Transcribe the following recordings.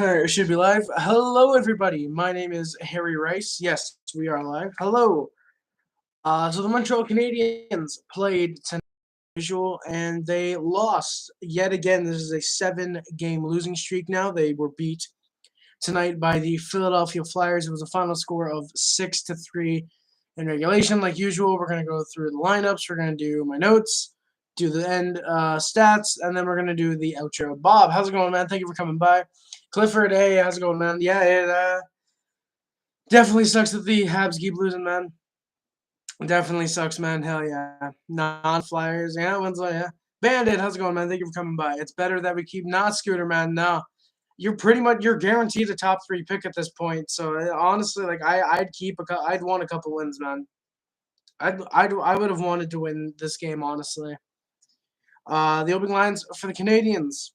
It should be live. Hello, everybody. My name is Harry Rice. Yes, we are live. Hello. So the Montreal Canadiens played tonight, as usual, and they lost yet again. This is a 7-game losing streak now. They were beat tonight by the Philadelphia Flyers. It was a final score of 6-3 in regulation. Like usual, we're gonna go through the lineups. We're gonna do my notes, do the end stats, and then we're gonna do the outro. Bob, how's it going, man? Thank you for coming by. Clifford, hey, how's it going, man? Yeah, it definitely sucks that the Habs keep losing, man. Definitely sucks, man. Hell yeah. Non-Flyers, yeah, Winslow, yeah. Bandit, how's it going, man? Thank you for coming by. It's better that we keep not Scooter, man. No, you're guaranteed a top 3 pick at this point. So honestly, like I'd want a couple wins, man. I would have wanted to win this game, honestly. The opening lines for the Canadiens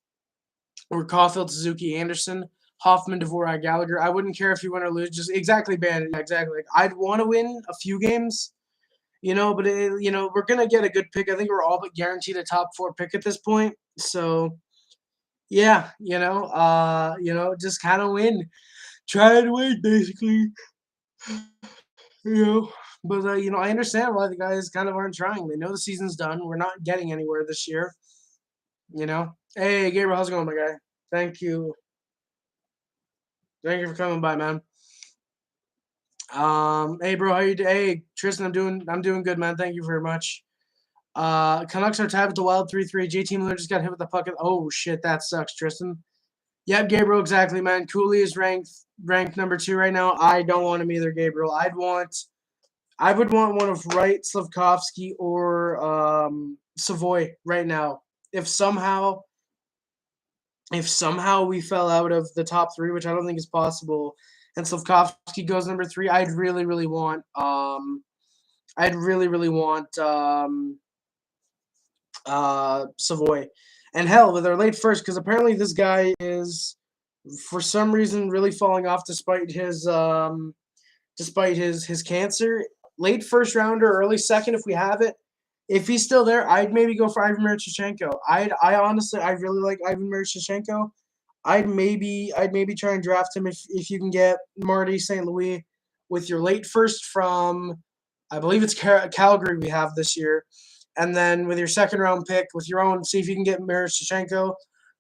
were Caufield, Suzuki, Anderson, Hoffman, Dvorak, Gallagher. I wouldn't care if you win or lose. Just exactly Bandit. Yeah, exactly. Like, I'd want to win a few games, but we're gonna get a good pick. I think we're all but guaranteed a top 4 pick at this point. So yeah, just kind of win, try and win basically. You know, but I understand why the guys kind of aren't trying. They know the season's done. We're not getting anywhere this year. Hey Gabriel, how's it going, my guy? Thank you. Thank you for coming by, man. Hey bro, how you doing? Hey Tristan, I'm doing good, man. Thank you very much. Canucks are tied with the Wild 3-3. JT Miller just got hit with the puck. Oh shit, that sucks, Tristan. Yep, Gabriel, exactly, man. Cooley is ranked number 2 right now. I don't want him either, Gabriel. I would want one of Wright, Slavkovsky, or Savoy right now. If somehow we fell out of the top 3, which I don't think is possible, and Slavkovsky goes number 3, I'd really, really want Savoy. And hell, with our late first, because apparently this guy is, for some reason, really falling off despite his cancer. Late first rounder, early second if we have it. If he's still there, I'd maybe go for Ivan Miroshnichenko. I really like Ivan Miroshnichenko. I'd maybe try and draft him if you can get Marty St. Louis with your late first from, I believe it's Calgary we have this year, and then with your second round pick with your own, see if you can get Miroshnichenko.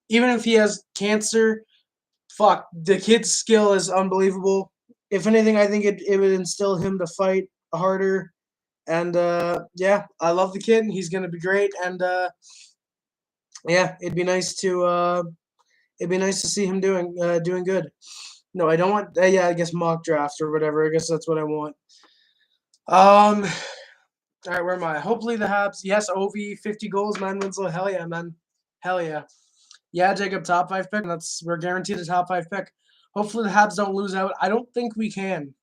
Even if he has cancer, fuck, the kid's skill is unbelievable. If anything, I think it would instill him to fight harder. And yeah, I love the kid. He's gonna be great. And yeah, it'd be nice to see him doing good. No, I don't want. Yeah, I guess mock draft or whatever. I guess that's what I want. All right, where am I? Hopefully the Habs. Yes, Ovi 50 goals, man. Winslow. Hell yeah, man. Hell yeah. Yeah, Jacob, top 5 pick. We're guaranteed a top 5 pick. Hopefully the Habs don't lose out. I don't think we can.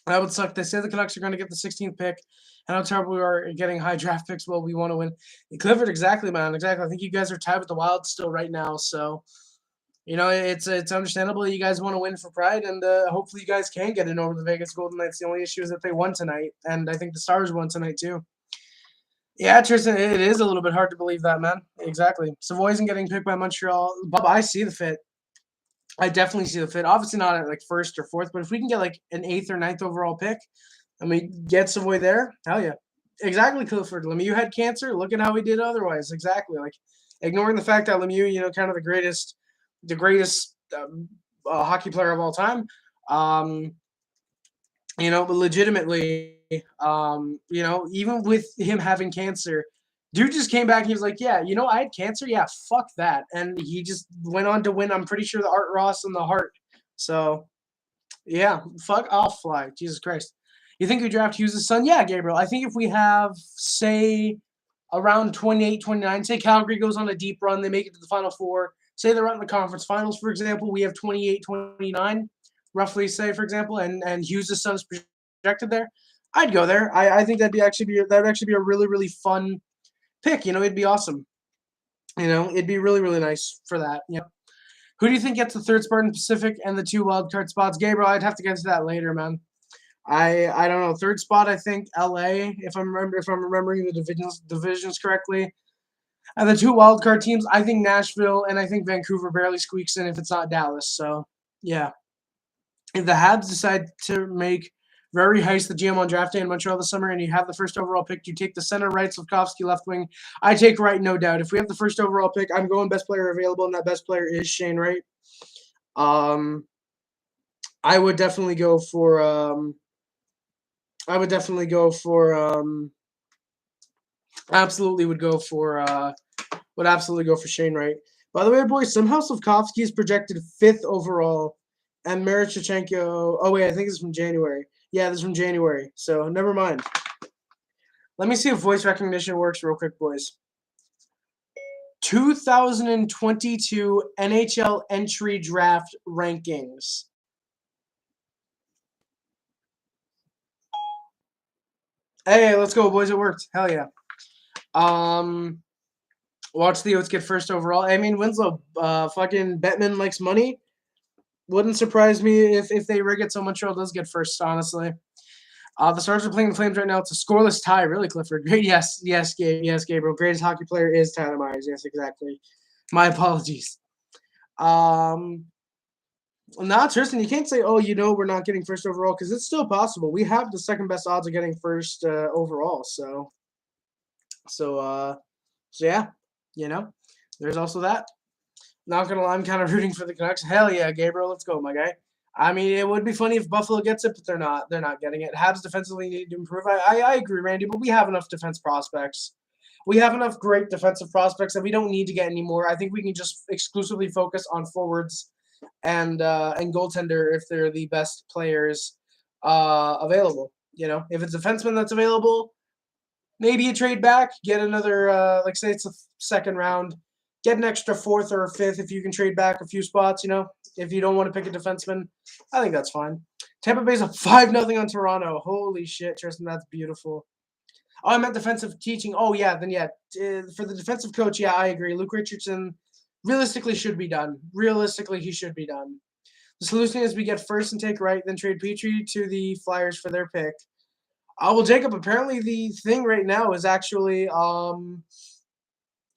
That would suck. They say the Canucks are going to get the 16th pick. And how terrible we are getting high draft picks. Well, we want to win. Clifford, exactly, man. Exactly. I think you guys are tied with the Wild still right now. So, it's understandable you guys want to win for pride. And hopefully you guys can get in over the Vegas Golden Knights. The only issue is that they won tonight. And I think the Stars won tonight, too. Yeah, Tristan, it is a little bit hard to believe that, man. Exactly. Savoy isn't getting picked by Montreal. Bob, I see the fit. I definitely see the fit. Obviously not at like 1st or 4th, but if we can get like an 8th or 9th overall pick and we get Savoy there, hell yeah. Exactly, Clifford. Lemieux had cancer. Look at how he did otherwise. Exactly. Like ignoring the fact that Lemieux, kind of the greatest hockey player of all time. But legitimately, even with him having cancer, dude just came back and he was like, yeah, I had cancer. Yeah, fuck that. And he just went on to win, I'm pretty sure, the Art Ross and the Hart. So, yeah, fuck off, Fly. Jesus Christ. You think we draft Hughes' son? Yeah, Gabriel. I think if we have, say, around 28, 29, say Calgary goes on a deep run, they make it to the Final Four, say they're out in the conference finals, for example, we have 28, 29, roughly, say, for example, and Hughes' son is projected there, I'd go there. I think that would actually be a really, really fun pick. It'd be awesome. It'd be really, really nice for that. Who do you think gets the 3rd spot in Pacific and the 2 wildcard spots? Gabriel, I'd have to get to that later, man. I don't know. 3rd spot, I think LA. If I'm remembering the divisions correctly. And the two wildcard teams, I think Nashville and I think Vancouver barely squeaks in if it's not Dallas. So, yeah. If the Habs decide to make very heist the GM on draft day in Montreal this summer and you have the first overall pick, you take the center right, Slavkovsky left wing. I take right, no doubt. If we have the first overall pick, I'm going best player available, and that best player is Shane Wright. I would definitely go for absolutely go for Shane Wright. By the way, boys, somehow Slavkovsky is projected 5th overall, and Miroshnichenko. Oh wait, I think it's from January. Yeah, this is from January. So never mind. Let me see if voice recognition works real quick, boys. 2022 NHL entry draft rankings. Hey, let's go, boys. It worked. Hell yeah. Watch the Oats get first overall. I mean, Winslow, fucking Bettman likes money. Wouldn't surprise me if they rig it so Montreal does get first, honestly. The Stars are playing the Flames right now. It's a scoreless tie, really, Clifford. Great, yes, Gabriel. Greatest hockey player is Tyler Myers. Yes, exactly. My apologies. Nah, Tristan, you can't say, oh, we're not getting first overall, because it's still possible. We have the second best odds of getting first overall. So yeah, there's also that. Not gonna lie, I'm kind of rooting for the Canucks. Hell yeah, Gabriel, let's go, my guy. I mean, it would be funny if Buffalo gets it, but they're not. They're not getting it. Habs defensively need to improve. I agree, Randy, but we have enough defense prospects. We have enough great defensive prospects that we don't need to get any more. I think we can just exclusively focus on forwards and goaltender if they're the best players available. If it's a defenseman that's available, maybe you trade back, get another, like say it's a second round, get an extra 4th or 5th if you can trade back a few spots, if you don't want to pick a defenseman. I think that's fine. Tampa Bay's a 5-0 on Toronto. Holy shit, Tristan, that's beautiful. Oh, I meant defensive teaching. Oh, yeah, then yeah. For the defensive coach, yeah, I agree. Luke Richardson realistically should be done. Realistically, he should be done. The solution is we get first and take right, then trade Petrie to the Flyers for their pick. Well, Jacob, apparently the thing right now is actually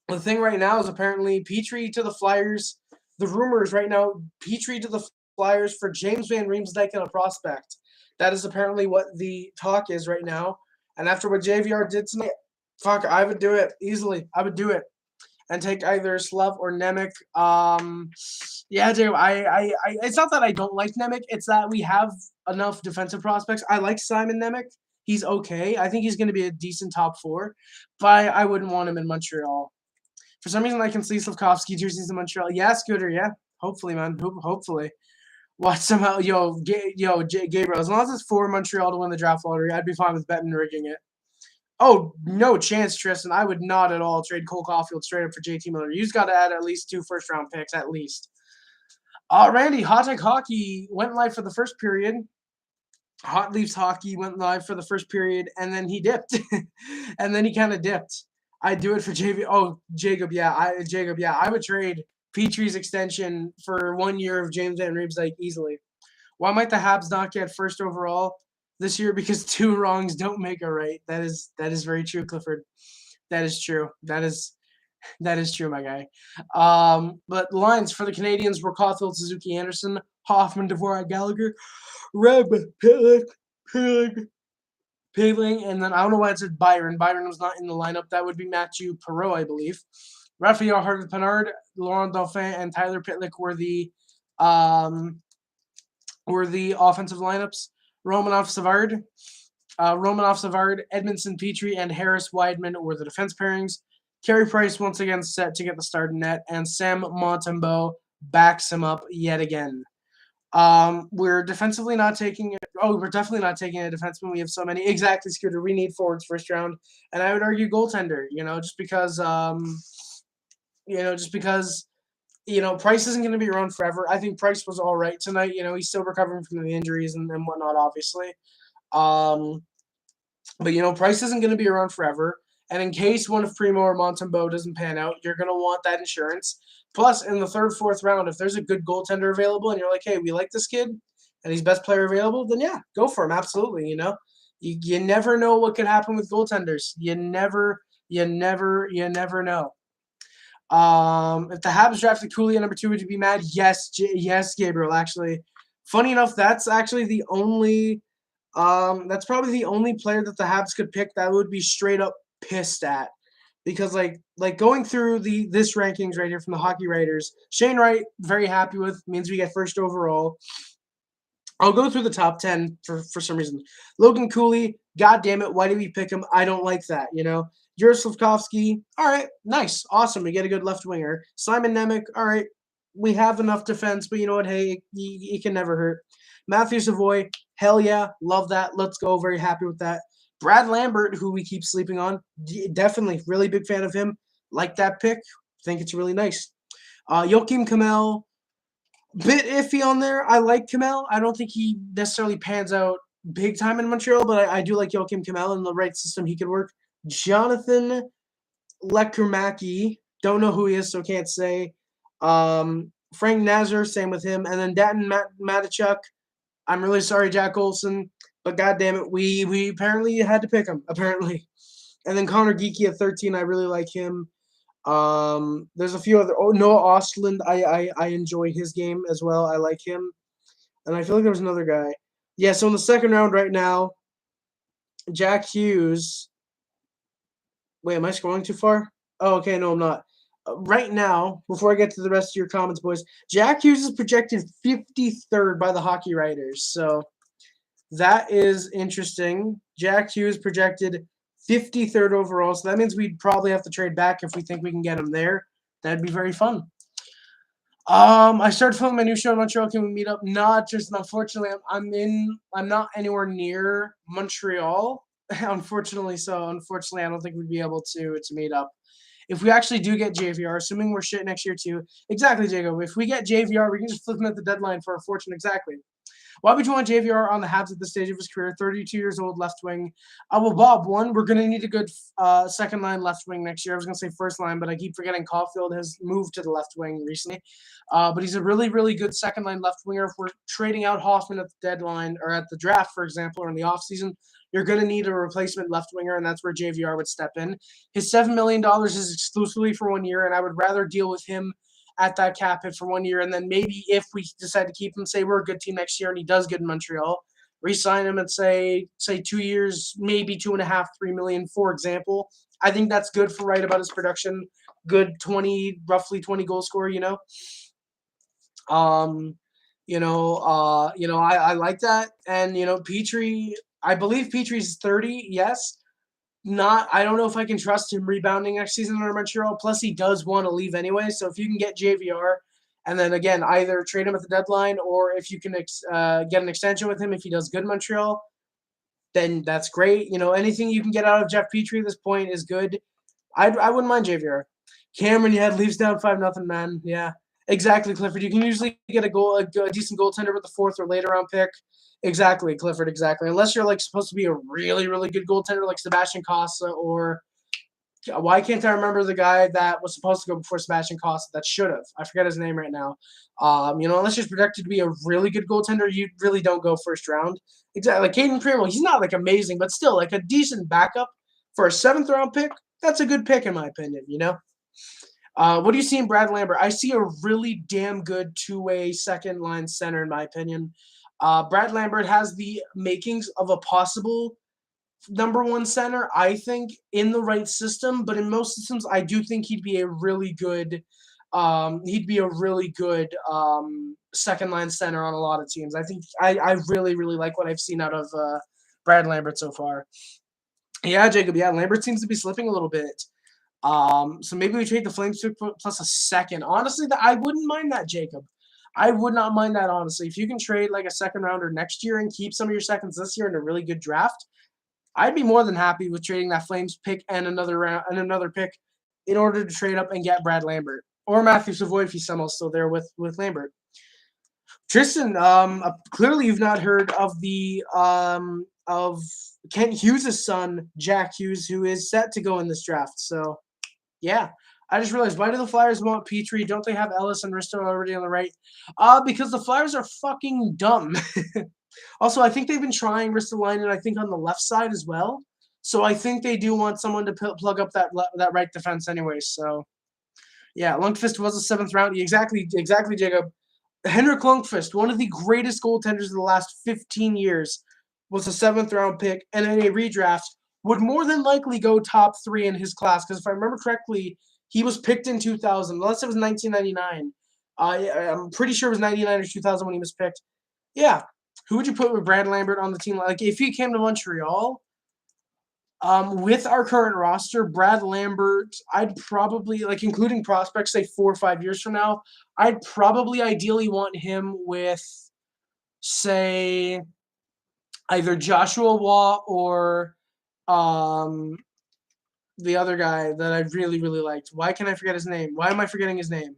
Petrie to the Flyers. The rumors right now, Petrie to the Flyers for James Van Riemsdyk and a prospect. That is apparently what the talk is right now. And after what JVR did tonight, fuck, I would do it easily. I would do it and take either Slav or Nemec. Yeah, Jacob, I it's not that I don't like Nemec. It's that we have enough defensive prospects. I like Simon Nemec. He's okay. I think he's going to be a decent top 4, but I wouldn't want him in Montreal. For some reason, I can see Slavkovsky jerseys in Montreal. Yeah, Scooter, yeah. Hopefully, man. Hopefully. Watch somehow. Gabriel, as long as it's for Montreal to win the draft lottery, I'd be fine with betting rigging it. Oh, no chance, Tristan. I would not at all trade Cole Caufield straight up for JT Miller. You've got to add at least 2 first-round picks, at least. Randy, Hot Take Hockey went live for the first period. Hot Leafs Hockey went live for the first period, and then he dipped. And then he kind of dipped. I'd do it for JV. Oh, Jacob, yeah. I would trade Petrie's extension for 1 year of James Van Riemsdyk easily. Why might the Habs not get first overall this year? Because 2 wrongs don't make a right. That is very true, Clifford. That is true. That is true, my guy. But lines for the Canadiens were Caufield, Suzuki, Anderson, Hoffman, Dvorak, Gallagher, Reb, Pigling, and then I don't know why it said Byron. Byron was not in the lineup. That would be Matthew Perreault, I believe. Raphael Harvey-Pinard, Laurent Dauphin, and Tyler Pitlick were the offensive lineups. Romanov Savard, Edmondson Petrie, and Harris Weidman were the defense pairings. Carey Price once again set to get the start in net, and Sam Montembeault backs him up yet again. We're defensively not taking it. Oh, we're definitely not taking a defenseman. We have so many. Exactly, Scooter. We need forwards first round, and I would argue goaltender. Just because Price isn't going to be around forever. I think Price was all right tonight. He's still recovering from the injuries and whatnot, obviously. But Price isn't going to be around forever. And in case one of Primo or Montembeault doesn't pan out, you're going to want that insurance. Plus, in the 3rd, 4th round, if there's a good goaltender available and you're like, hey, we like this kid and he's best player available, then yeah, go for him. Absolutely. You never know what could happen with goaltenders. You never know. If the Habs drafted Cooley at number 2, would you be mad? Yes, yes, Gabriel. Actually, funny enough, that's actually the only. That's probably the only player that the Habs could pick that I would be straight up pissed at, because like going through this rankings right here from the Hockey Writers, Shane Wright very happy with, means we get first overall. I'll go through the top 10 for some reason. Logan Cooley, god damn it, why did we pick him? I don't like that, you know. Jaroslav Slavkovsky, all right, nice, awesome. We get a good left winger. Simon Nemec, all right, we have enough defense, but you know what? Hey, he can never hurt. Matthew Savoy, hell yeah, love that. Let's go. Very happy with that. Brad Lambert, who we keep sleeping on, definitely really big fan of him. Like that pick. Think it's really nice. Joachim Kamel, bit iffy on there. I like Kamel. I don't think he necessarily pans out big time in Montreal, but I do like Joachim Kamel. In the right system, he could work. Jonathan Lekermacki, don't know who he is, so can't say. Frank Nazar, same with him. And then Datin Matichuk. I'm really sorry, Jack Olson, but goddamn it, we apparently had to pick him, apparently. And then Connor Geeky at 13, I really like him. There's a few other. Oh, Noah Ostland, I enjoy his game as well. I like him. And I feel like there was another guy. Yeah, so in the second round right now, Jack Hughes. Wait, am I scrolling too far? Oh, okay, no, I'm not. Right now, before I get to the rest of your comments, boys, Jack Hughes is projected 53rd by the Hockey Writers. So that is interesting. Jack Hughes projected 53rd overall. So that means we'd probably have to trade back if we think we can get him there. That'd be very fun. I started filming my new show in Montreal. Can we meet up? Not just unfortunately, I'm not anywhere near Montreal. Unfortunately, I don't think we'd be able to meet up. If we actually do get JVR, assuming we're shit next year too. Exactly, Jacob. If we get JVR, we can just flip him at the deadline for a fortune. Exactly. Why would you want JVR on the Habs at this stage of his career? 32 years old, left wing. Well, Bob, one, we're going to need a good second line left wing next year. I was going to say first line, but I keep forgetting Caufield has moved to the left wing recently. But he's a really, really good second line left winger. If we're trading out Hoffman at the deadline or at the draft, for example, or in the offseason, you're going to need a replacement left winger, and that's where JVR would step in. His $7 million is exclusively for 1 year, and I would rather deal with him at that cap hit for 1 year, and then maybe if we decide to keep him, say we're a good team next year and he does good in Montreal, re-sign him at say 2 years, maybe 2.5, 3 million, for example. I think that's good for right about his production. Good roughly 20 goal scorer, you know. I like that. And Petrie, I believe Petrie's 30, yes. I don't know if I can trust him rebounding next season under Montreal. Plus, he does want to leave anyway. So if you can get JVR, and then again either trade him at the deadline, or if you can get an extension with him if he does good in Montreal, then that's great. Anything you can get out of Jeff Petrie at this point is good. I wouldn't mind JVR. Cameron, you had Leafs down 5-0, man. Yeah, exactly, Clifford. You can usually get a decent goaltender with the 4th or later round pick. Exactly, Clifford, exactly. Unless you're supposed to be a really, really good goaltender like Sebastian Costa, or why can't I remember the guy that was supposed to go before Sebastian Costa that should have? I forget his name right now. Unless you're projected to be a really good goaltender, you really don't go first round. Exactly. Like Caden Primo, he's not amazing, but still a decent backup for a 7th round pick. That's a good pick in my opinion, What do you see in Brad Lambert? I see a really damn good two-way second line center in my opinion. Brad Lambert has the makings of a possible number 1 center, I think, in the right system. But in most systems, I do think he'd be a really good second line center on a lot of teams. I think I really, really like what I've seen out of Brad Lambert so far. Yeah, Jacob. Yeah, Lambert seems to be slipping a little bit. So maybe we trade the Flames plus a second. Honestly, I wouldn't mind that, Jacob. I would not mind that, honestly. If you can trade a second rounder next year and keep some of your seconds this year in a really good draft, I'd be more than happy with trading that Flames pick and another pick in order to trade up and get Brad Lambert or Matthew Savoy if he's somehow still there with Lambert. Tristan, clearly you've not heard of of Kent Hughes' son, Jack Hughes, who is set to go in this draft. So, yeah. I just realized, why do the Flyers want Petrie? Don't they have Ellis and Risto already on the right? Because the Flyers are fucking dumb. Also, I think they've been trying Ristolainen, I think, on the left side as well. So I think they do want someone to plug up that right defense anyway. So, Yeah, Lundqvist was a 7th round. Exactly, Jacob. Henrik Lundqvist, one of the greatest goaltenders of the last 15 years, was a 7th round pick, and in a redraft would more than likely go top 3 in his class. Because if I remember correctly, he was picked in 2000, unless it was 1999. I'm pretty sure it was 99 or 2000 when he was picked. Yeah. Who would you put with Brad Lambert on the team? Like, if he came to Montreal, with our current roster, Brad Lambert, I'd probably, like, including prospects, say 4 or 5 years from now, I'd probably ideally want him with, say, either Joshua Waugh or the other guy that I really, really liked. Why can I forget his name? Why am I forgetting his name?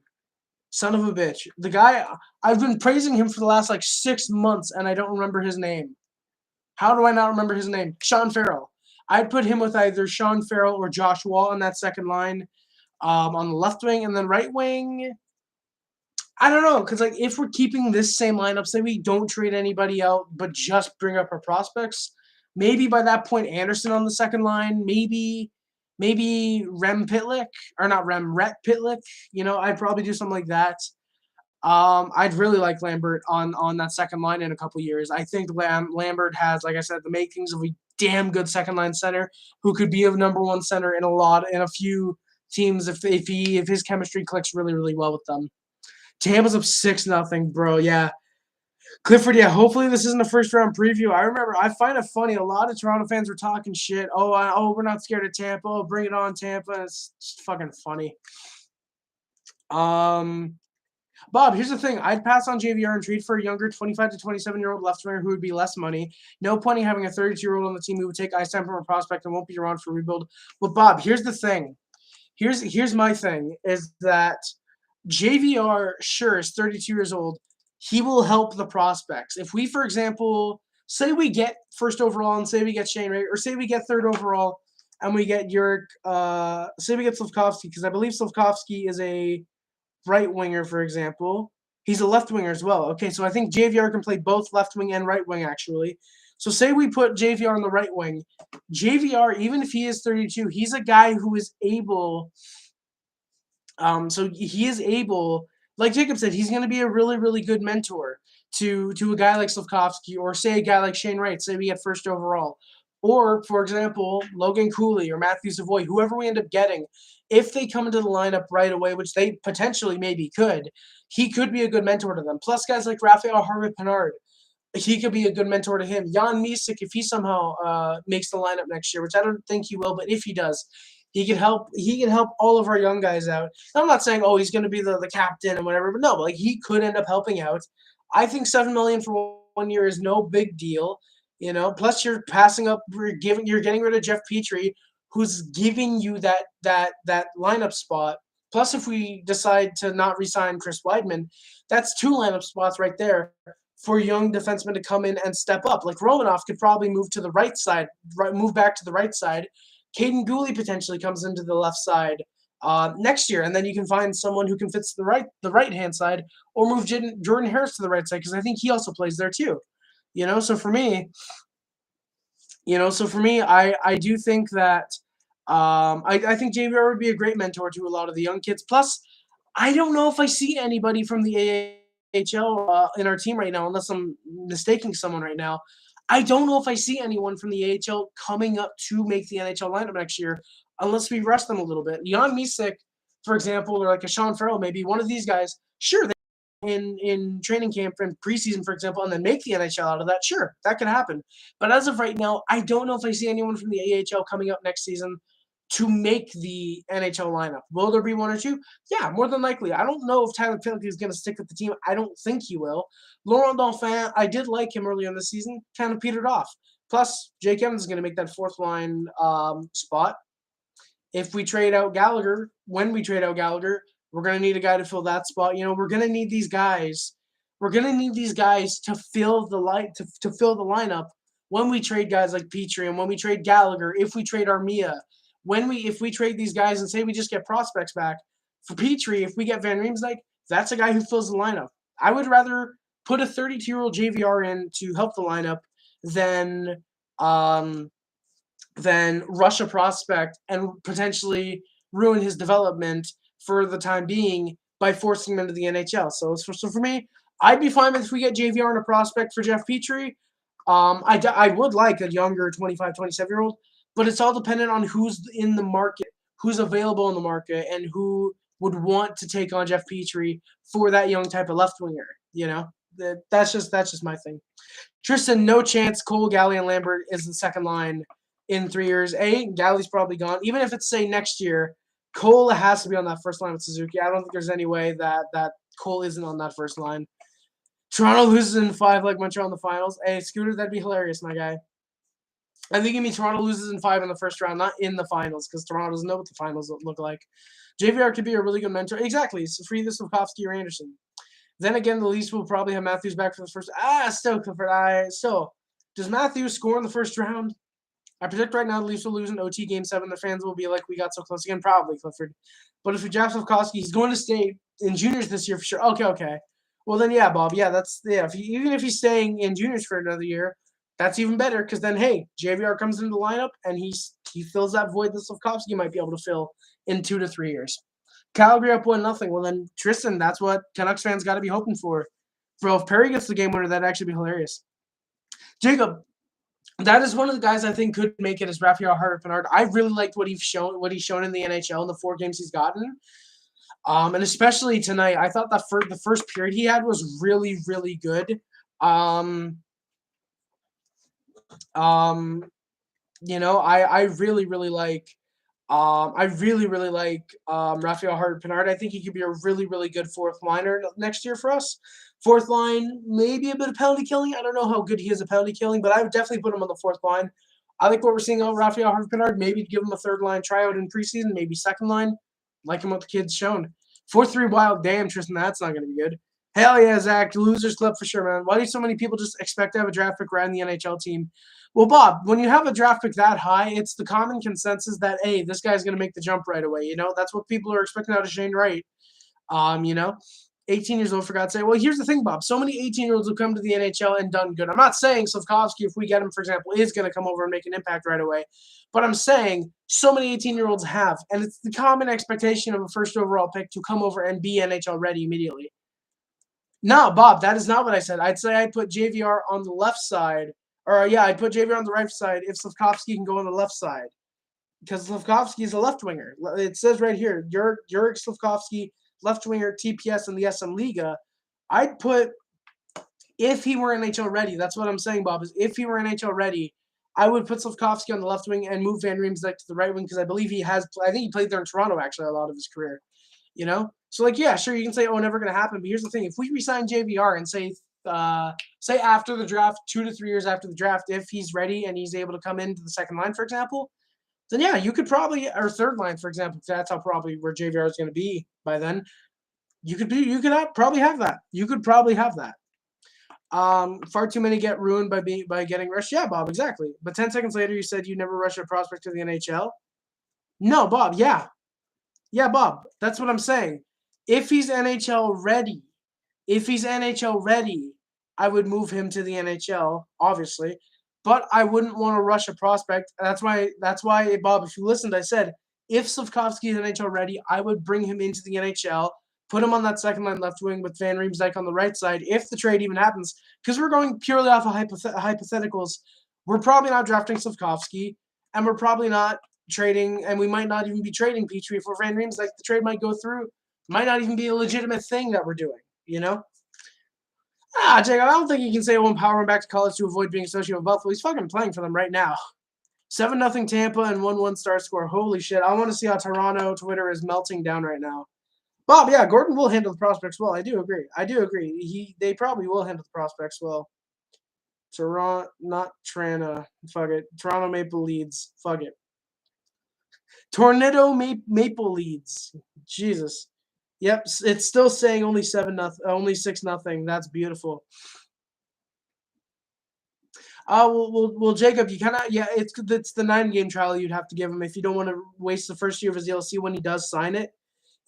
Son of a bitch. The guy, I've been praising him for the last, like, 6 months, and I don't remember his name. How do I not remember his name? Sean Farrell. I'd put him with either Sean Farrell or Josh Wall on that second line, on the left wing, and then right wing. I don't know, because, like, if we're keeping this same lineup, say we don't trade anybody out, but just bring up our prospects, maybe by that point Anderson on the second line, maybe Rhett Pitlick. You know, I'd probably do something like that. I'd really like Lambert on that second line in a couple years. I think Lambert has, like I said, the makings of a damn good second line center who could be a number 1 center in a few teams if his chemistry clicks really, really well with them. Tampa's up 6-0, bro. Yeah. Clifford, yeah, hopefully this isn't a first round preview. I remember, I find it funny. A lot of Toronto fans were talking shit. Oh, we're not scared of Tampa. Oh, bring it on, Tampa. It's just fucking funny. Bob, here's the thing. I'd pass on JVR and trade for a younger 25 to 27-year-old left winger who would be less money. No point in having a 32-year-old on the team who would take ice time from a prospect and won't be around for rebuild. But Bob, here's the thing. Here's my thing is that JVR, sure, is 32 years old. He will help the prospects. If we, for example, say we get first overall and say we get Shane Ray, or say we get third overall and we get Yurik, say we get Slafkovsky, because I believe Slafkovsky is a right winger, for example. He's a left winger as well. Okay, so I think JVR can play both left wing and right wing, actually. So say we put JVR on the right wing. JVR, even if he is 32, he's a guy who is able so he is able, like Jacob said, he's going to be a really, really good mentor to a guy like Slafkovsky, or say a guy like Shane Wright, say we get first overall. Or, for example, Logan Cooley or Matthew Savoy, whoever we end up getting, if they come into the lineup right away, which they potentially maybe could, he could be a good mentor to them. Plus guys like Raphael Harvey-Pinard, he could be a good mentor to him. Jan Misek, if he somehow makes the lineup next year, which I don't think he will, but if he does, he can help all of our young guys out. I'm not saying, oh, he's going to be the captain and whatever, but no, like he could end up helping out. I think $7 million for 1 year is no big deal, you know. Plus, you're passing up, you're getting rid of Jeff Petrie, who's giving you that lineup spot. Plus, if we decide to not re-sign Chris Weidman, that's 2 lineup spots right there for young defensemen to come in and step up. Like Romanoff could probably move to the right side, move back to the right side. Caden Gooley potentially comes into the left side next year, and then you can find someone who can fit the right hand side, or move Jordan Harris to the right side, because I think he also plays there too. You know, so for me, I do think that I think JVR would be a great mentor to a lot of the young kids. Plus, I don't know if I see anybody from the AHL in our team right now, unless I'm mistaking someone right now. I don't know if I see anyone from the AHL coming up to make the NHL lineup next year, unless we rest them a little bit. Jan Misek, for example, or like a Sean Farrell, maybe one of these guys, sure, they in training camp and preseason, for example, and then make the NHL out of that, sure, that could happen. But as of right now, I don't know if I see anyone from the AHL coming up next season to make the NHL lineup. Will there be 1 or 2? Yeah, more than likely. I don't know if Tyler Pitlick is going to stick with the team. I don't think he will. Laurent Dauphin, I did like him earlier in the season, kind of petered off. Plus, Jake Evans is going to make that 4th line spot. If we trade out Gallagher, when we trade out Gallagher, we're going to need a guy to fill that spot. You know, we're going to need these guys. We're going to need these guys to fill the to fill the lineup when we trade guys like Petrie, and when we trade Gallagher, if we trade Armia, if we trade these guys and say we just get prospects back. For Petrie, if we get Van Riemsdyk, that's a guy who fills the lineup. I would rather put a 32-year-old JVR in to help the lineup than rush a prospect and potentially ruin his development for the time being by forcing him into the NHL. So for me, I'd be fine if we get JVR and a prospect for Jeff Petrie. I would like a younger 25, 27-year-old, but it's all dependent on who's in the market, who's available in the market, and who would want to take on Jeff Petrie for that young type of left winger. You know, that's just my thing. Tristan, no chance. Cole, Galley, and Lambert is the second line in 3 years. Galley's probably gone. Even if it's, say, next year, Cole has to be on that first line with Suzuki. I don't think there's any way that Cole isn't on that first line. Toronto loses in 5 like Montreal in the finals. Hey, Scooter, that'd be hilarious, my guy. I think you mean Toronto loses in 5 in the first round, not in the finals, because Toronto doesn't know what the finals look like. JVR could be a really good mentor. Exactly. So free this Slavkovsky or Anderson. Then again, the Leafs will probably have Matthews back for the first. Still, Clifford. Still, does Matthews score in the first round? I predict right now the Leafs will lose in OT Game 7. The fans will be like, we got so close again. Probably, Clifford. But if we draft Slavkovsky, he's going to stay in juniors this year for sure. Okay. Well, then, yeah, Bob. Yeah, even if he's staying in juniors for another year, that's even better because then, hey, JVR comes into the lineup and he fills that void that Slavkovsky might be able to fill in 2 to 3 years. Calgary up 1-0. Well, then, Tristan, that's what Canucks fans got to be hoping for. Bro, if Perry gets the game winner, that'd actually be hilarious. Jacob, that is one of the guys I think could make it as Raphael Harvey-Pinard. I really liked what he's shown in the NHL in the 4 games he's gotten. And especially tonight, I thought that the first period he had was really, really good. You know, I really, really like Raphael Harvey-Pinard. I think he could be a really, really good 4th liner next year for us. 4th line, maybe a bit of penalty killing. I don't know how good he is at penalty killing, but I would definitely put him on the 4th line. I like what we're seeing out of Raphael Harvey-Pinard. Maybe give him a 3rd line tryout in preseason, maybe 2nd line. Like him what the kid's shown. 4-3 Wild. Damn, Tristan, that's not going to be good. Hell yeah, Zach. Losers Club for sure, man. Why do so many people just expect to have a draft pick right in the NHL team? Well, Bob, when you have a draft pick that high, it's the common consensus that, hey, this guy's going to make the jump right away. You know, that's what people are expecting out of Shane Wright. You know, 18 years old, for God's sake. Well, here's the thing, Bob. So many 18-year-olds have come to the NHL and done good. I'm not saying Slavkovsky, if we get him, for example, is going to come over and make an impact right away. But I'm saying so many 18-year-olds have. And it's the common expectation of a first overall pick to come over and be NHL ready immediately. No, Bob, that is not what I said. I'd say I'd put JVR on the left side. Or, yeah, I'd put JVR on the right side if Slavkovsky can go on the left side. Because Slavkovsky is a left winger. It says right here, Jurek Slavkovsky, left winger, TPS in the SM Liga. I'd put, if he were NHL ready, that's what I'm saying, Bob, is if he were NHL ready, I would put Slavkovsky on the left wing and move Van Riemsdyk to the right wing because I believe I think he played there in Toronto, actually, a lot of his career. You know? So, like, yeah, sure, you can say, oh, never going to happen. But here's the thing. If we resign JVR and say after the draft, 2 to 3 years after the draft, if he's ready and he's able to come into the 2nd line, for example, then, yeah, you could probably, or 3rd line, for example, if that's how probably where JVR is going to be by then, you could probably have that. You could probably have that. Far too many get ruined by getting rushed. Yeah, Bob, exactly. But 10 seconds later, you said you never rush a prospect to the NHL. No, Bob, yeah. Yeah, Bob, that's what I'm saying. If he's NHL ready, I would move him to the NHL, obviously. But I wouldn't want to rush a prospect. That's why, Bob, if you listened, I said, if Slavkovsky is NHL ready, I would bring him into the NHL, put him on that 2nd line left wing with Van Riemsdyk on the right side, if the trade even happens. Because we're going purely off of hypotheticals. We're probably not drafting Slavkovsky, and we're probably not trading, and we might not even be trading Petrie for Van Riemsdyk. The trade might go through. Might not even be a legitimate thing that we're doing, you know? Jacob, I don't think you can say we'll empower him back to college to avoid being associated with Buffalo. He's fucking playing for them right now. 7-0 Tampa and 1-1 star score. Holy shit. I want to see how Toronto Twitter is melting down right now. Bob, yeah, Gordon will handle the prospects well. I do agree. They probably will handle the prospects well. Toronto, not Trana. Fuck it. Toronto Maple Leads. Fuck it. Tornado Maple Leads. Jesus. Yep, it's still saying only 7-0, only 6-0. That's beautiful. Well, Jacob, you kind of it's the 9-game trial you'd have to give him if you don't want to waste the first year of his deal. See when he does sign it,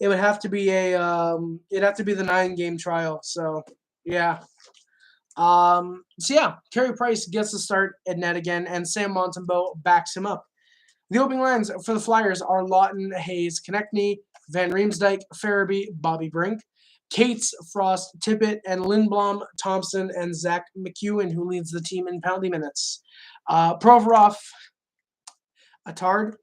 it would have to be the 9-game trial. So yeah. So yeah, Carey Price gets the start at net again, and Sam Montembeault backs him up. The opening lines for the Flyers are Lawton, Hayes, Konecny, Van Riemsdyk, Farabee, Bobby Brink, Cates, Frost, Tippett, and Lindblom, Thompson, and Zach McEwen, who leads the team in penalty minutes. Provorov, Attard,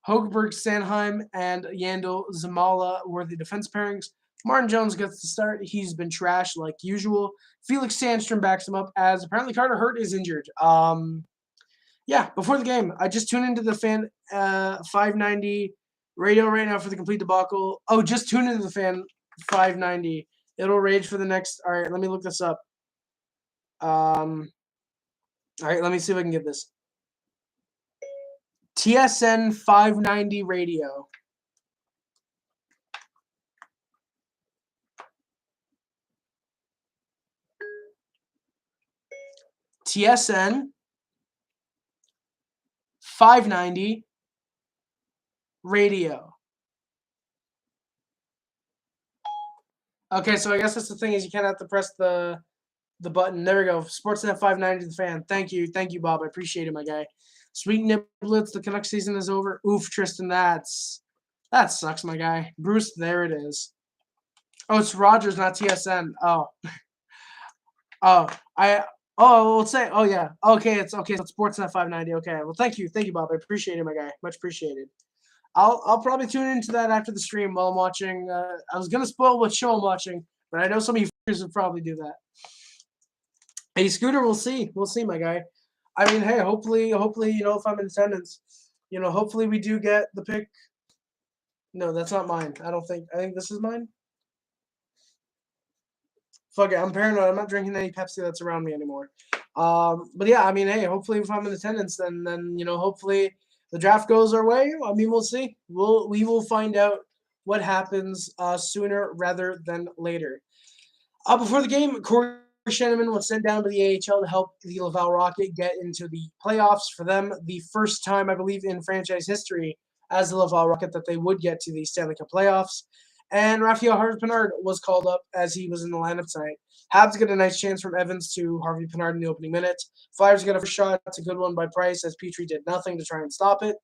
Hogeberg, Sanheim, and Yandel Zamala were the defense pairings. Martin Jones gets the start. He's been trashed like usual. Felix Sandstrom backs him up as apparently Carter Hurt is injured. Yeah, before the game, I just tuned into the Fan 590 radio right now for the complete debacle. Oh, just tune into the Fan 590. It'll rage for the next. All right, let me look this up. All right, let me see if I can get this. TSN 590 radio. TSN 590 radio. Okay, so I guess that's the thing is you kind of have to press the button. There we go. Sportsnet 590 the Fan. Thank you, Bob. I appreciate it, my guy. Sweet niblets. The Canucks season is over. Oof, Tristan. That sucks, my guy. Bruce, there it is. Oh, it's Rogers, not TSN. Oh, let's say. Oh yeah. Okay, it's okay. So it's Sportsnet 590. Okay. Well, thank you, Bob. I appreciate it, my guy. Much appreciated. I'll probably tune into that after the stream while I'm watching. I was gonna spoil what show I'm watching, but I know some of you would probably do that. Hey, Scooter, we'll see. We'll see, my guy. I mean, hey, hopefully, if I'm in attendance, hopefully we do get the pick. No, that's not mine. I think this is mine. Fuck it, I'm paranoid. I'm not drinking any Pepsi that's around me anymore. But yeah, I mean, hey, hopefully if I'm in attendance, then hopefully the draft goes our way. I mean, we'll see. We will find out what happens sooner rather than later. Before the game, Corey Shenneman was sent down to the AHL to help the Laval Rocket get into the playoffs. For them, the first time, I believe, in franchise history as the Laval Rocket that they would get to the Stanley Cup playoffs. And Raphael Harvey-Pinard was called up as he was in the lineup tonight. Habs get a nice chance from Evans to Harvey-Pinard in the opening minute. Flyers get a first shot. It's a good one by Price as Petrie did nothing to try and stop it.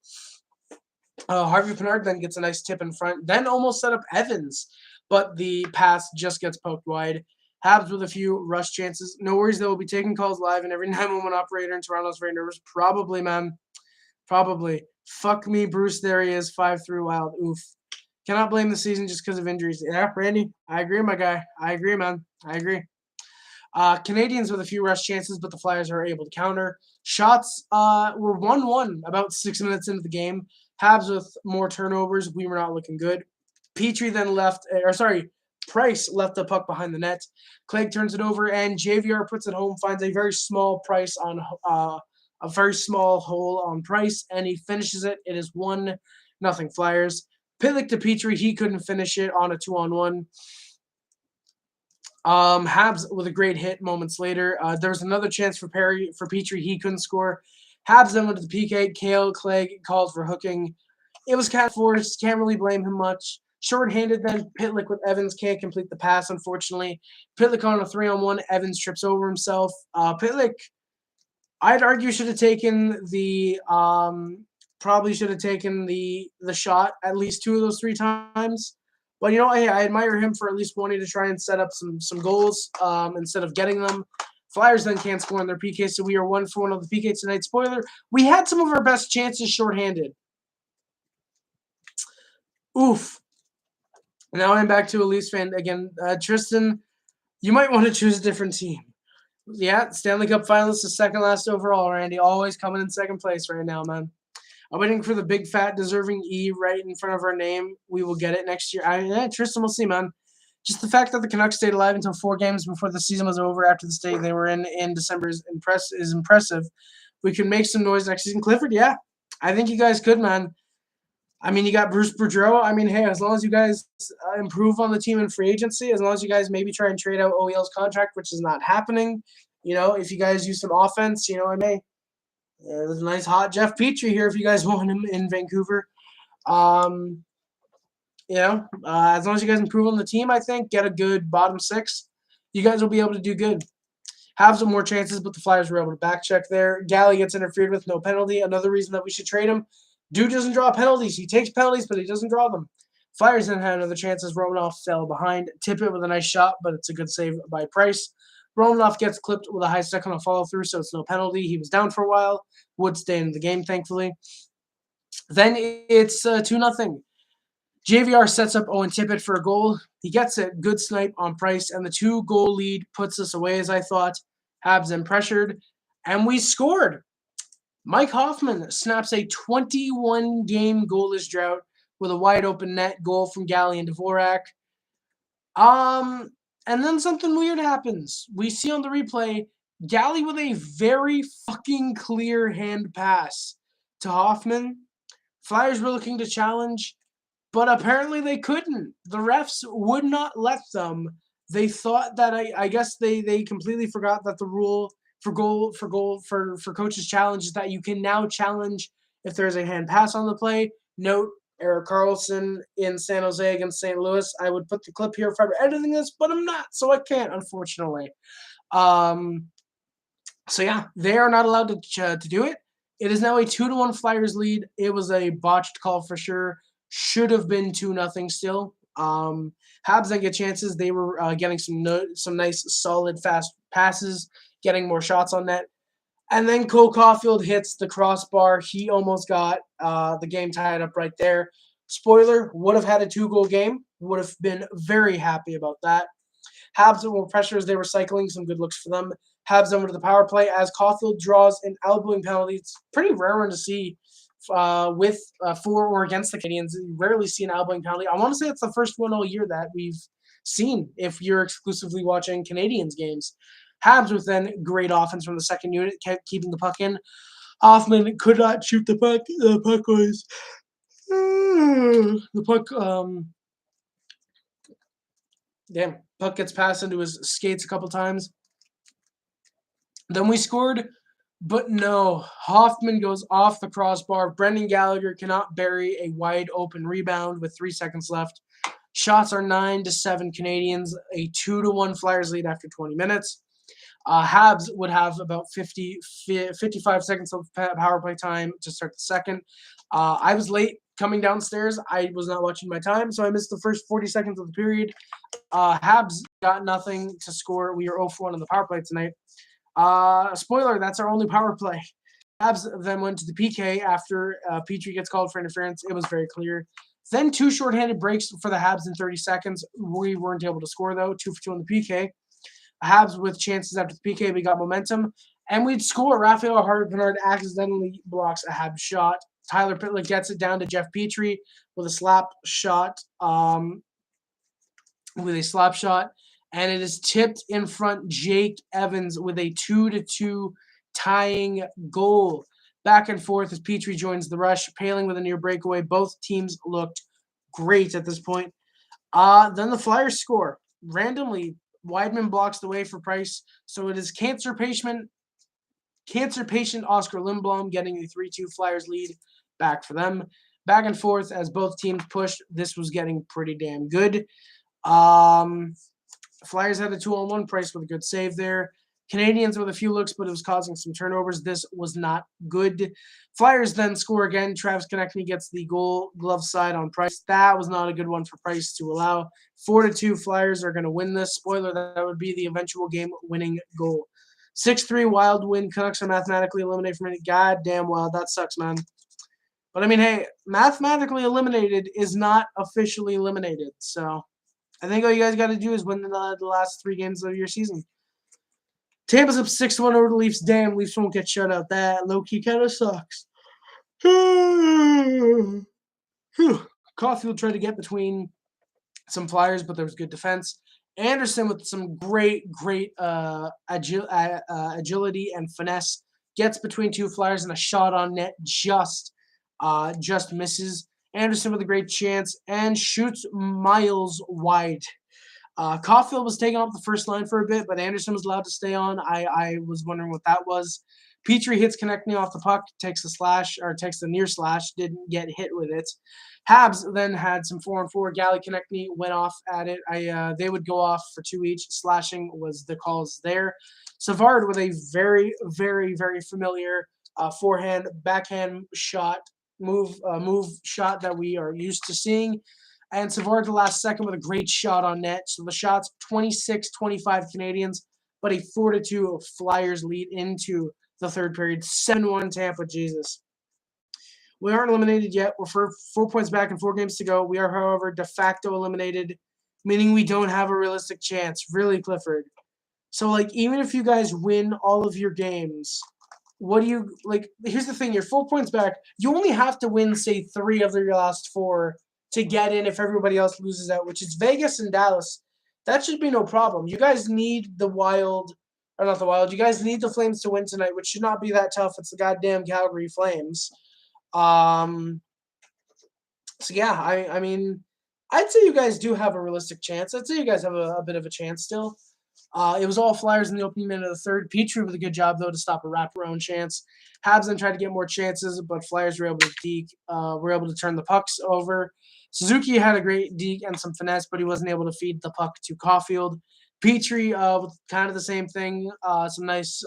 Harvey-Pinard then gets a nice tip in front, then almost set up Evans, but the pass just gets poked wide. Habs with a few rush chances. No worries, they will be taking calls live, and every 911 operator in Toronto's very nervous. Probably, man. Probably. Fuck me, Bruce. There he is. 5-3 wild. Oof. Cannot blame the season just because of injuries. Yeah, Randy. I agree, my guy. I agree, man. I agree. Canadiens with a few rush chances, but the Flyers are able to counter. Shots were 1-1 about 6 minutes into the game. Habs with more turnovers. We were not looking good. Petrie then Price left the puck behind the net. Clegg turns it over, and JVR puts it home, finds a very small Price on a very small hole on Price, and he finishes it. It is 1-0 Flyers. Pitlick to Petrie, he couldn't finish it on a 2-on-1. Habs with a great hit moments later. There was another chance for Petrie, he couldn't score. Habs then went to the PK. Cale Clegg called for hooking. It was kind of forced. Can't really blame him much. Short-handed then, Pitlick with Evans can't complete the pass, unfortunately. Pitlick on a 3-on-1. Evans trips over himself. Pitlick, I'd argue, should have taken the shot at least 2 of those 3 times. But hey, I admire him for at least wanting to try and set up some goals instead of getting them. Flyers then can't score on their PK, so we are 1 for 1 on the PK tonight. Spoiler: we had some of our best chances shorthanded. Oof. Now I'm back to a Leafs fan again. Tristan, you might want to choose a different team. Yeah, Stanley Cup finalist is second last overall, Randy. Always coming in second place right now, man. I'm waiting for the big, fat, deserving E right in front of our name. We will get it next year. Tristan, we'll see, man. Just the fact that the Canucks stayed alive until 4 games before the season was over after the state they were in December is impressive. We could make some noise next season. Clifford, yeah. I think you guys could, man. I mean, you got Bruce Boudreau. I mean, hey, as long as you guys improve on the team in free agency, as long as you guys maybe try and trade out OEL's contract, which is not happening, if you guys use some offense, I may. There's a nice hot Jeff Petrie here if you guys want him in Vancouver. As long as you guys improve on the team, I think, get a good bottom 6, you guys will be able to do good. Have some more chances, but the Flyers were able to back check there. Galley gets interfered with, no penalty. Another reason that we should trade him. Dude doesn't draw penalties. He takes penalties, but he doesn't draw them. Flyers then had other chances. Romanov fell behind. Tippett with a nice shot, but it's a good save by Price. Romanov gets clipped with a high stick on a follow-through, so it's no penalty. He was down for a while. Would stay in the game, thankfully. Then it's 2-0. JVR sets up Owen Tippett for a goal. He gets a good snipe on Price, and the 2-goal lead puts us away, as I thought. Habs then pressured, and we scored. Mike Hoffman snaps a 21-game goalless drought with a wide-open net goal from Galley and Dvorak. And then something weird happens. We see on the replay, Galley with a very fucking clear hand pass to Hoffman. Flyers were looking to challenge, but apparently they couldn't. The refs would not let them. They thought that I guess they completely forgot that the rule for coaches challenge is that you can now challenge if there's a hand pass on the play. Note Erik Karlsson in San Jose against St. Louis. I would put the clip here if I were editing this, but I'm not, so I can't, unfortunately. So yeah, they are not allowed to do it. It is now a 2-1 Flyers lead. It was a botched call for sure. Should have been 2-0 still. Habs then get chances. They were getting some nice, solid, fast passes, getting more shots on net. And then Caufield hits the crossbar. He almost got the game tied up right there. Spoiler, would have had a 2-goal game. Would have been very happy about that. Habs were pressure as they were cycling. Some good looks for them. Habs over to the power play as Caufield draws an elbowing penalty. It's pretty rare one to see with for or against the Canadiens. You rarely see an elbowing penalty. I want to say it's the first one all year that we've seen if you're exclusively watching Canadiens games. Habs with then great offense from the second unit, kept keeping the puck in. Hoffman could not shoot the puck. The puck was puck gets passed into his skates a couple times. Then we scored, but no. Hoffman goes off the crossbar. Brendan Gallagher cannot bury a wide open rebound with 3 seconds left. Shots are 9-7 Canadiens, a 2-1 Flyers lead after 20 minutes. Habs would have about 55 seconds of power play time to start the second. I was late coming downstairs. I was not watching my time, so I missed the first 40 seconds of the period. Habs got nothing to score. We are 0-for-1 on the power play tonight. Spoiler, that's our only power play. Habs then went to the PK after Petrie gets called for interference. It was very clear. Then 2 shorthanded breaks for the Habs in 30 seconds. We weren't able to score, though. 2 for 2 on the PK. Habs with chances after the PK. We got momentum. And we'd score. Raphael Harvey-Pinard accidentally blocks a Habs shot. Tyler Pitlick gets it down to Jeff Petrie with a slap shot. And it is tipped in front. Jake Evans with a 2-2 tying goal. Back and forth as Petrie joins the rush. Paling with a near breakaway. Both teams looked great at this point. Then the Flyers score. Randomly, Weidman blocks the way for Price. So it is cancer patient Oskar Lindblom getting a 3-2 Flyers lead back for them. Back and forth as both teams pushed. This was getting pretty damn good. Flyers had a 2-on-1. Price with a good save there. Canadiens with a few looks, but it was causing some turnovers. This was not good. Flyers then score again. Travis Konecny gets the goal glove side on Price. That was not a good one for Price to allow. 4-2 Flyers are going to win this. Spoiler, that would be the eventual game-winning goal. 6-3 Wild win. Canucks are mathematically eliminated from it. God damn Wild. That sucks, man. But, I mean, hey, mathematically eliminated is not officially eliminated. So, I think all you guys got to do is win the last 3 games of your season. Tampa's up 6-1 over the Leafs. Damn, Leafs won't get shut out. That low-key kind of sucks. Caufield tried to get between some Flyers, but there was good defense. Anderson with some great agility and finesse gets between 2 Flyers and a shot on net just misses. Anderson with a great chance and shoots miles wide. Caufield was taken off the first line for a bit, but Anderson was allowed to stay on. I was wondering what that was. Petrie hits Konecny off the puck, takes the near slash, didn't get hit with it. Habs then had some 4-on-4. Galley Konecny went off at it. They would go off for 2 each. Slashing was the calls there. Savard with a very, very, very familiar forehand, backhand shot, move shot that we are used to seeing. And Savard the last second with a great shot on net. So the shot's 26-25 Canadiens, but a 4-2 Flyers lead into the third period. 7-1 Tampa, Jesus. We aren't eliminated yet. We're 4 points back and 4 games to go. We are, however, de facto eliminated, meaning we don't have a realistic chance. Really, Clifford. So, like, even if you guys win all of your games, what do you, like, here's the thing. You're 4 points back. You only have to win, say, 3 of your last 4 to get in if everybody else loses out, which is Vegas and Dallas. That should be no problem. You guys need the Wild, or not the Wild, you guys need the Flames to win tonight, which should not be that tough. It's the goddamn Calgary Flames. So yeah, I mean, I'd say you guys do have a realistic chance. I'd say you guys have a bit of a chance still. It was all Flyers in the opening minute of the third. Petrie with a good job, though, to stop a wraparound chance. Habs then tried to get more chances, but Flyers were able to turn the pucks over. Suzuki had a great deke and some finesse, but he wasn't able to feed the puck to Caufield. Petrie with kind of the same thing. Some nice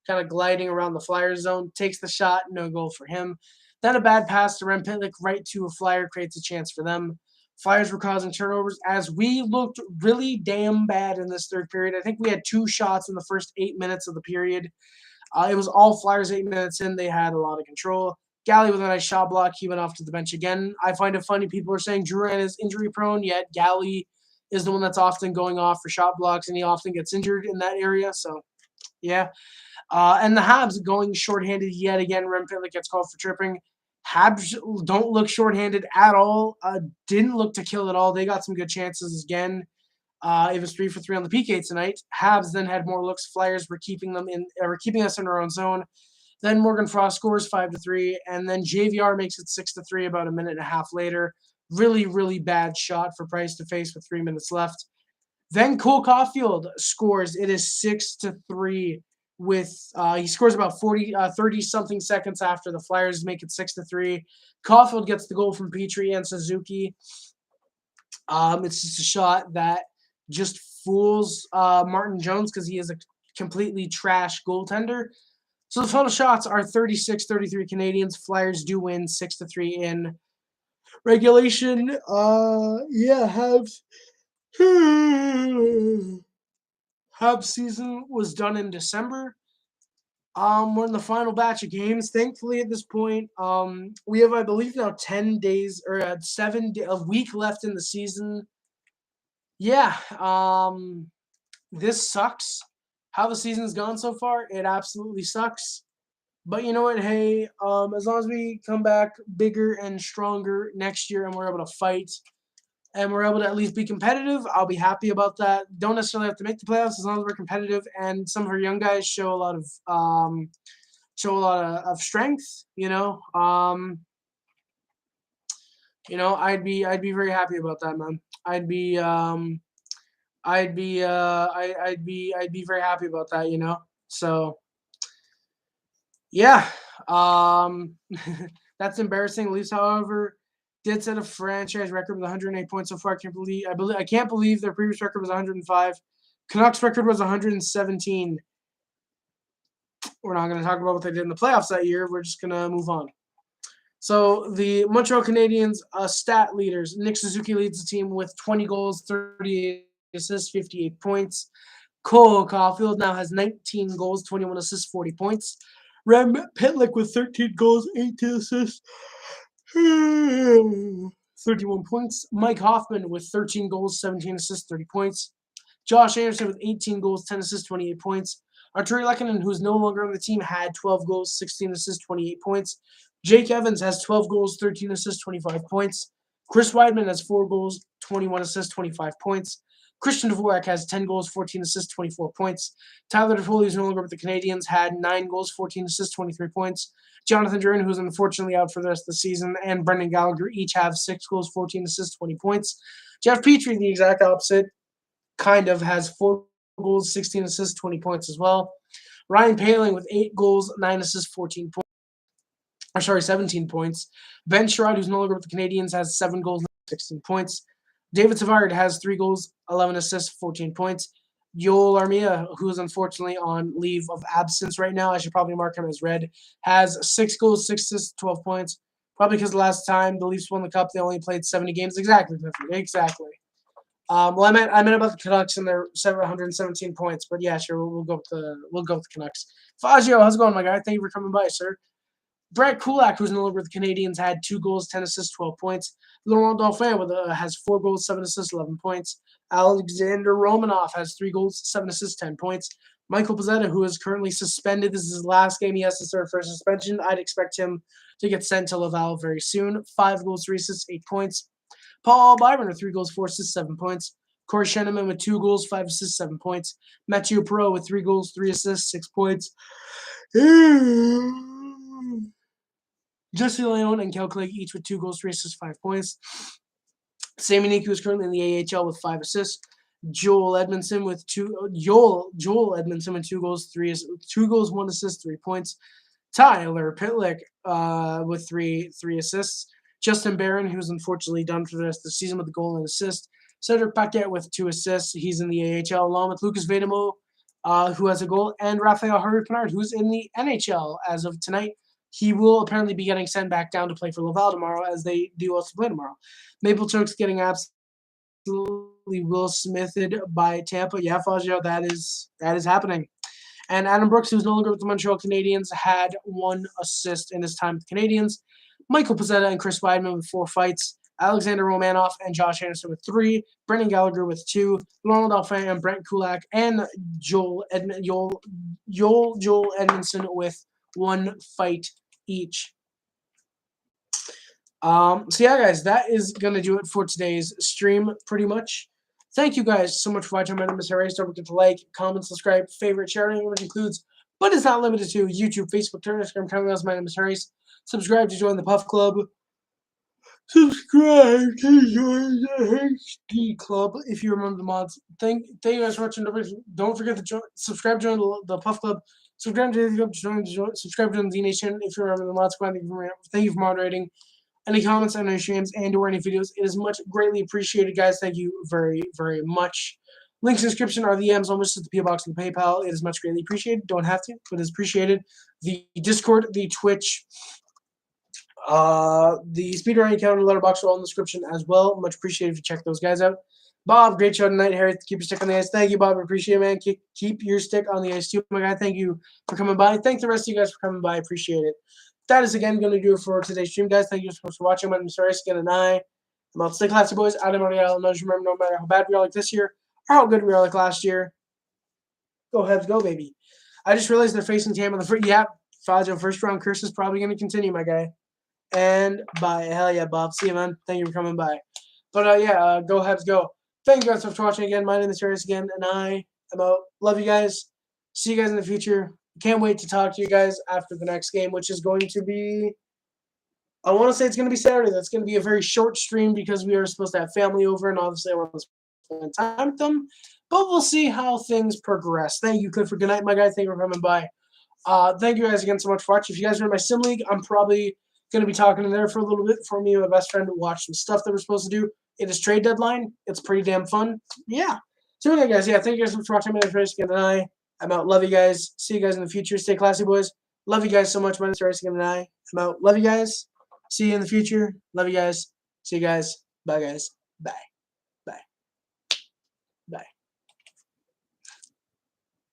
kind of gliding around the Flyers zone. Takes the shot, no goal for him. Then a bad pass to Riemsdyk right to a Flyer creates a chance for them. Flyers were causing turnovers as we looked really damn bad in this third period. I think we had 2 shots in the first 8 minutes of the period. It was all Flyers 8 minutes in. They had a lot of control. Galley with a nice shot block. He went off to the bench again. I find it funny. People are saying Drouin is injury prone, yet Galley is the one that's often going off for shot blocks, and he often gets injured in that area. So, yeah. And the Habs going shorthanded yet again. Riemsdyk gets called for tripping. Habs don't look shorthanded at all. Didn't look to kill at all. They got some good chances again. It was 3 for 3 on the PK tonight. Habs then had more looks. Flyers were keeping us in our own zone. Then Morgan Frost scores 5-3, and then JVR makes it 6-3 about a minute and a half later. Really, really bad shot for Price to face with 3 minutes left. Then Cole Caufield scores. It is 6-3 with he scores about 30-something seconds after the Flyers make it 6-3. Caufield gets the goal from Petrie and Suzuki. It's just a shot that just fools Martin Jones because he is a completely trash goaltender. So the final shots are 36-33 Canadiens. Flyers do win 6-3 in regulation. Habs. Habs season was done in December. We're in the final batch of games. Thankfully, at this point, we have, I believe, now 10 days or a week left in the season. Yeah. This sucks. How the season's gone so far, it absolutely sucks. But you know what? Hey, as long as we come back bigger and stronger next year and we're able to fight and we're able to at least be competitive, I'll be happy about that. Don't necessarily have to make the playoffs as long as we're competitive and some of our young guys show a lot of strength. I'd be very happy about that, man. I'd be very happy about that. So yeah, that's embarrassing. Leafs, however, did set a franchise record with 108 points so far. I can't believe their previous record was 105. Canucks record was 117. We're not going to talk about what they did in the playoffs that year. We're just going to move on. So the Montreal Canadiens stat leaders. Nick Suzuki leads the team with 20 goals, 38 assists, 58 points. Cole Caufield now has 19 goals, 21 assists, 40 points. Rem Pitlick with 13 goals, 18 assists, 31 points. Mike Hoffman with 13 goals, 17 assists, 30 points. Josh Anderson with 18 goals, 10 assists, 28 points. Arturi Lehkonen, who's no longer on the team, had 12 goals, 16 assists, 28 points. Jake Evans has 12 goals, 13 assists, 25 points. Chris Weidman has 4 goals, 21 assists, 25 points. Christian Dvorak has 10 goals, 14 assists, 24 points. Tyler Toffoli, who's no longer with the Canadiens, had 9 goals, 14 assists, 23 points. Jonathan Drouin, who's unfortunately out for the rest of the season, and Brendan Gallagher each have 6 goals, 14 assists, 20 points. Jeff Petrie, the exact opposite, kind of has 4 goals, 16 assists, 20 points as well. Ryan Poehling with 8 goals, 9 assists, 17 points. Ben Sherrod, who's no longer with the Canadiens, has 7 goals, 16 points. David Savard has 3 goals, 11 assists, 14 points. Yoel Armia, who is unfortunately on leave of absence right now, I should probably mark him as red, has 6 goals, 6 assists, 12 points. Probably because the last time the Leafs won the Cup, they only played 70 games. Exactly, Clifford. Exactly. Well, I meant about the Canucks and their 717 points, but yeah, sure, we'll go with the Canucks. Fazio, how's it going, my guy? Thank you for coming by, sir. Brett Kulak, who's no longer with the Canadiens, had 2 goals, 10 assists, 12 points. Laurent Dauphin has 4 goals, 7 assists, 11 points. Alexander Romanov has 3 goals, 7 assists, 10 points. Michael Pezzetta, who is currently suspended, this is his last game he has to serve for suspension. I'd expect him to get sent to Laval very soon. 5 goals, 3 assists, 8 points. Paul Byron with 3 goals, 4 assists, 7 points. Corey Shenneman with 2 goals, 5 assists, 7 points. Mathieu Perreault with 3 goals, 3 assists, 6 points. Jesse Leon and Kel Clegg each with 2 goals, 3 assists, 5 points. Sami Niku is currently in the AHL with 5 assists. Joel Edmondson with 2 goals, 1 assist, 3 points. Tyler Pitlick with three assists. Justin Barron, who's unfortunately done for the rest of the season with a goal and assist. Cedric Paquette with 2 assists. He's in the AHL, along with Lucas Vedemo, who has a goal, and Raphael Harvey-Pinard, who's in the NHL as of tonight. He will apparently be getting sent back down to play for Laval tomorrow, as they do also play tomorrow. Maple Turks getting absolutely Will Smithed by Tampa. Yeah, Fazio, that is happening. And Adam Brooks, who's no longer with the Montreal Canadiens, had 1 assist in his time with the Canadiens. Michael Pezzetta and Chris Weidman with 4 fights. Alexander Romanov and Josh Anderson with 3. Brendan Gallagher with 2. Laurent Dauphin and Brent Kulak and Joel Edmondson with 1 fight each. So yeah, guys, that is gonna do it for today's stream, pretty much. Thank you guys so much for watching. My name is Henrik. Don't forget to like, comment, subscribe, favorite, sharing, which includes, but is not limited to, YouTube, Facebook, Twitter, Instagram, channel. My name is Henrik. Subscribe to join the Puff Club. Subscribe to join the HD Club if you remember the mods. Thank you guys for watching. Don't forget to subscribe to join the Puff Club. Subscribe to the Z Nation if you remember the mods. Thank you for moderating. Any comments on any streams and or any videos, it is much greatly appreciated, guys. Thank you very, very much. Links in the description are the Amazon list, the PO Box, and the PayPal. It is much greatly appreciated. Don't have to, but it is appreciated. The Discord, the Twitch, the speedrunning account and letterbox are all in the description as well. Much appreciated if you check those guys out. Bob, great show tonight. Harry, keep your stick on the ice. Thank you, Bob. I appreciate it, man. Keep your stick on the ice too, my guy. Thank you for coming by. Thank the rest of you guys for coming by. I appreciate it. That is again going to do it for today's stream, guys. Thank you so much for watching. My name is Harry again, and I am out. Stay classy, boys. Out of Montreal. Remember, no matter how bad we are like this year or how good we are like last year, go Habs, go, baby. I just realized they're facing Tampa on the first. Yeah, Fazio, first round curse is probably going to continue, my guy. And bye. Hell yeah, Bob. See you, man. Thank you for coming by. But yeah, go Habs, go. Thank you guys so much for watching again. My name is Harry again, and I am out. Love you guys. See you guys in the future. Can't wait to talk to you guys after the next game, which is going to be, I want to say it's going to be Saturday. That's going to be a very short stream because we are supposed to have family over, and obviously I want to spend time with them. But we'll see how things progress. Thank you, Clifford. Good night, my guy. Thank you for coming by. Thank you guys again so much for watching. If you guys are in my sim league, I'm probably going to be talking in there for a little bit for me and my best friend to watch some stuff that we're supposed to do. It is trade deadline. It's pretty damn fun. Yeah. So anyway, guys, yeah, thank you guys so much for watching. My name is Riemsdyk, and I'm out. Love you guys. See you guys in the future. Stay classy, boys. Love you guys so much. My name is Riemsdyk, and I'm out. Love you guys. See you in the future. Love you guys. See you guys. Bye, guys. Bye.